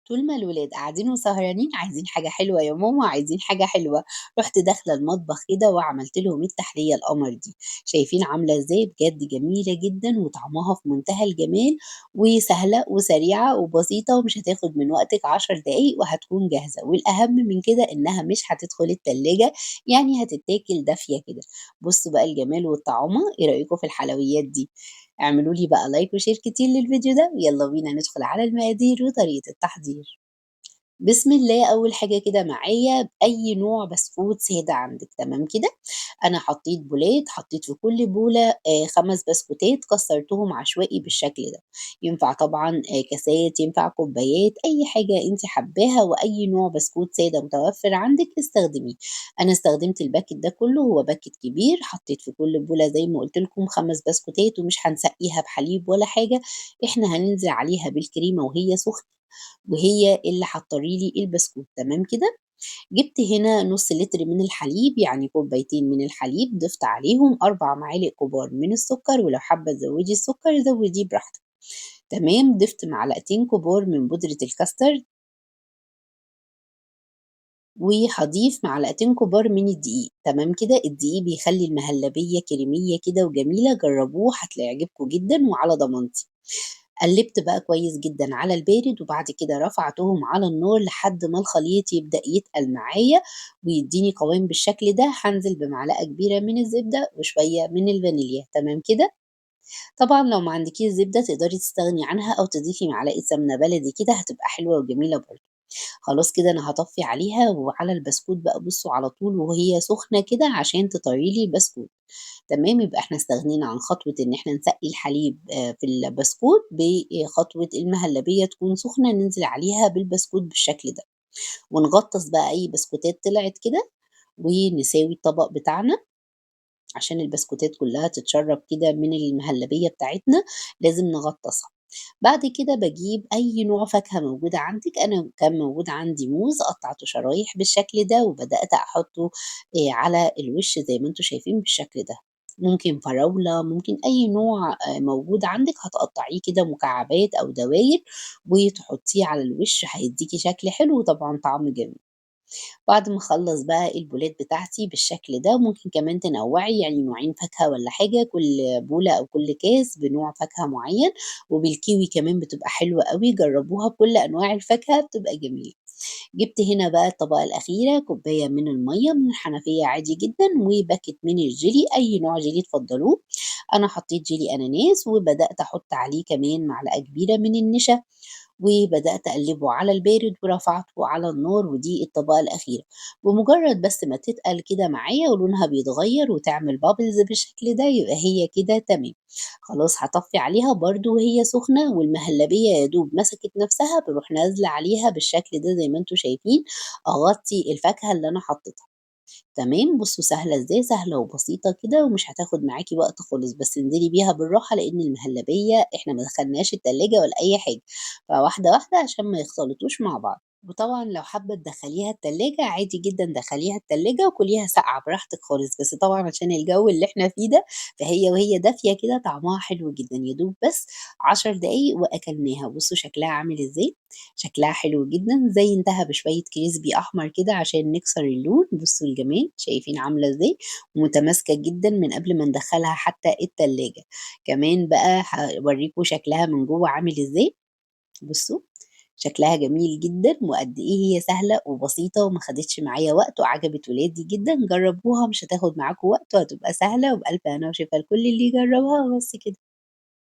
طول ما الولاد قاعدين وسهرانين عايزين حاجة حلوة يا ماما، عايزين حاجة حلوة، رُحت داخلة المطبخ كده وعملت لهم التحلية القمر دي، شايفين عاملة إزاي؟ بجد جميلة جدًا وطعمها في منتهى الجمال، وسهلة وسريعة وبسيطة ومش هتاخد من وقتِك 10 دقايق وهتكون جاهزة، والأهم من كده إنها مش هتدخل التلاجة، يعني هتتاكل دافية كده. بُصّوا بقى الجمال والطعامة، إيه رأيكم في الحلويات دي؟ اعملوا لي بقى لايك وشير كتير للفيديو ده، ويالّا بينا ندخل على المقادير وطريقة التحضير. بسم الله، أول حاجة كده معايا أي نوع بسكوت سادة عندِك، تمام كده؟ أنا حطيت بولات، حطيت في كل بولة 5 بسكوتات كسرتهم عشوائي بالشكل ده، ينفع طبعًا كاسات، ينفع كوبايات، أي حاجة أنتِ حاباها وأي نوع بسكوت سادة متوفر عندِك استخدميه. أنا استخدمت الباكيت ده كله، هو باكيت كبير، حطيت في كل بولة زي ما قُلت لكم 5 بسكوتات ومش هنسقيها بحليب ولا حاجة، إحنا هننزل عليها بالكريمة وهي سخنة وهي اللي هتطرّي لي البسكوت، تمام كده؟ جِبت هنا نُص لتر من الحليب، يعني كوبايتين من الحليب، ضِفت عليهم 4 معالق كبار من السكر، ولو حابة تزوّدي السكر زوّديه براحتك، تمام، ضِفت معلقتين كبار من بودرة الكاسترد، وهاضيف معلقتين كبار من الدقيق، تمام كده، الدقيق بيخلّي المهلبية كريمية كده وجميلة، جرّبوه هيعجبكم جدًا وعلى ضمانتي. قلّبت بقى كويس جدًا على البارد، وبعد كده رفعتهم على النار لحد ما الخليط يبدأ يتقل معايا ويدّيني قوام بالشكل ده، هانزل بمعلقة كبيرة من الزبدة وشوية من الفانيليا، تمام كده؟ طبعًا لو ما عندكيش زبدة تقدري تستغني عنها أو تضيفي معلقة سمنة بلدي كده هتبقى حلوة وجميلة برضه. خلاص كده أنا هاطفّي عليها وعلى البسكوت بقى بُصّوا على طول وهي سخنة كده عشان تطرّي لي البسكوت. تمام، يبقى إحنا استغنينا عن خطوة إن إحنا نسقّي الحليب في البسكوت بخطوة المهلبية تكون سخنة ننزل عليها بالبسكوت بالشكل ده، ونغطّس بقى أي بسكوتات طلعت كده، ونساوي الطبق بتاعنا عشان البسكوتات كلّها تتشرّب كده من المهلبية بتاعتنا، لازم نغطّسها. بعد كده باجيب أي نوع فاكهة موجودة عندِك، أنا كان موجود عندي موز قطّعته شرايح بالشكل ده، وبدأت أحطّه على الوش زي ما أنتم شايفين بالشكل ده، ممكن فراولة، ممكن أي نوع موجود عندِك هتقطّعيه كده مكعبات أو دواير، وتحطّيه على الوش هيدّيكِ شكل حلو وطبعًا طعم جميل. بعد ما أخلّص بقى البولات بتاعتي بالشكل ده، ممكن كمان تنوّعي يعني نوعين فاكهة والّا حاجة، كل بولة أو كل كاس بنوع فاكهة معيّن، وبالكيوي كمان بتبقى حلوة أوي، جرّبوها بكل أنواع الفاكهة بتبقى جميلة. جِبت هنا بقى الطبقة الأخيرة، كوباية من المَيّة من الحنفية عادي جدًا، وباكيت من الجيلي، أي نوع جيلي تفضّلوه، أنا حطيت جيلي أناناس، وبدأت أحط عليه كمان معلقة كبيرة من النشا، وبدأت أقلّبه على البارد ورفعته على النار، ودي الطبقة الأخيرة، بمجرد بس ما تتقل كده معايا ولونها بيتغيّر وتعمل bubbles بالشكل ده، يبقى هي كده تمام. خلاص هاطفّي عليها برضه وهي سخنة والمهلبية يا دوب مسكت نفسها، باروح نازلة عليها بالشكل ده زي ما أنتم شايفين، أغطّي الفاكهة اللي أنا حطيتها. تمام، بُصّوا سهلة إزاي، سهلة وبسيطة كده ومش هتاخد معاكِ وقت خالص، بس انزلي بيها بالراحة لإن المهلبية إحنا ما دخلناهاش التلاجة ولا أي حاجة، فواحدة، واحدة عشان ما يختلطوش مع بعض. وطبعًا لو حابة تدخّليها التلاجة عادي جدًا دخّليها التلاجة وكليها ساقعة براحتك خالص، بس طبعًا عشان الجو اللي إحنا فيه ده، فهي وهي دافية كده طعمها حلو جدًا، يا دوب بس 10 دقايق وأكلناها. بُصّوا شكلها عامل إزاي، شكلها حلو جدًا، زيّنتها بشوية كريسبي أحمر كده عشان نكسر اللون، بُصّوا الجمال، شايفين عاملة إزاي، متماسكة جدًا من قبل ما ندخّلها حتى التلاجة. كمان بقى هاورّيكم شكلها من جوّه عامل إزاي، بُصّوا، شكلها جميل جدًا وقد إيه هي سهلة وبسيطة وما خدتش معايا وقت وعجبت ولادي جدًا، جرّبوها مش هتاخد معاكم وقت وهتبقى سهلة وبألف هنا وشفا لكل اللي يجرّبها وبس كده.